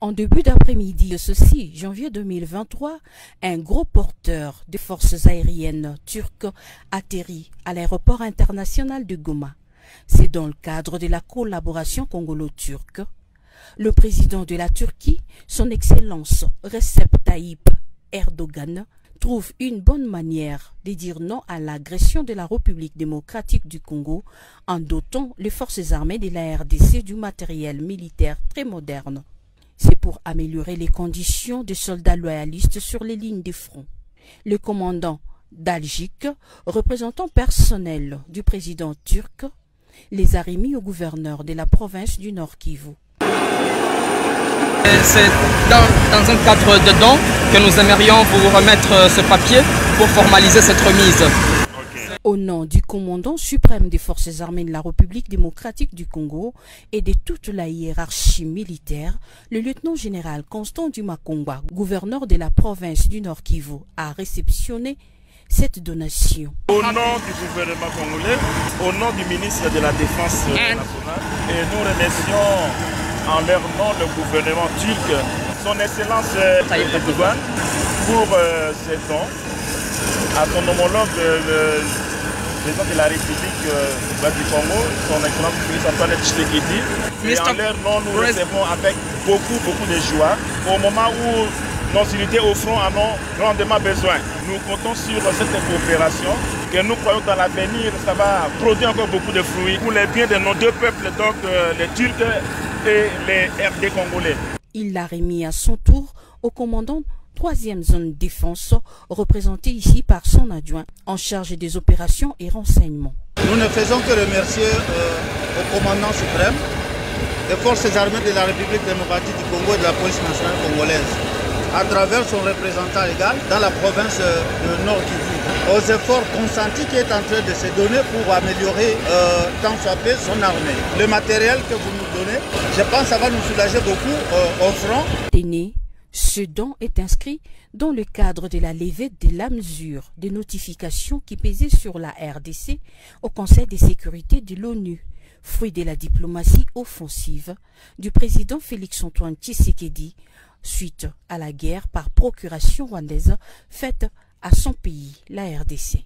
En début d'après-midi de ce 6 janvier 2023, un gros porteur des forces aériennes turques atterrit à l'aéroport international de Goma. C'est dans le cadre de la collaboration congolo-turque. Le président de la Turquie, son Excellence Recep Tayyip Erdogan, trouve une bonne manière de dire non à l'agression de la République démocratique du Congo en dotant les forces armées de la RDC du matériel militaire très moderne. C'est pour améliorer les conditions des soldats loyalistes sur les lignes de front. Le commandant Daljik, représentant personnel du président turc, les a remis au gouverneur de la province du Nord Kivu. C'est dans un cadre dedans que nous aimerions vous remettre ce papier pour formaliser cette remise. Au nom du commandant suprême des forces armées de la République démocratique du Congo et de toute la hiérarchie militaire, le lieutenant-général Constant Dumakongwa, gouverneur de la province du Nord Kivu, a réceptionné cette donation. Au nom du gouvernement congolais, au nom du ministre de la Défense nationale, et nous remercions en leur nom le gouvernement turc, son Excellence Tayyip Erdogan, pour ces dons à son homologue, le président de la République du Congo, son Excellence Félix Antoine Tshisekedi. Et en leur nom, nous recevons avec beaucoup de joie au moment où nos unités au front en ont grandement besoin. Nous comptons sur cette coopération que nous croyons dans l'avenir, ça va produire encore beaucoup de fruits pour les biens de nos deux peuples, donc les Turcs et les RD congolais. Il l'a remis à son tour au commandant 3e zone défense, représenté ici par son adjoint en charge des opérations et renseignements. Nous ne faisons que remercier au commandant suprême des forces armées de la République démocratique du Congo et de la police nationale congolaise, à travers son représentant légal dans la province de Nord Kivu, aux efforts consentis qui est en train de se donner pour améliorer tant soit peu son armée. Le matériel que vous nous donnez, je pense que ça va nous soulager beaucoup au front. Ce don est inscrit dans le cadre de la levée de la mesure de notification qui pesait sur la RDC au Conseil de sécurité de l'ONU, fruit de la diplomatie offensive du président Félix Antoine Tshisekedi suite à la guerre par procuration rwandaise faite à son pays, la RDC.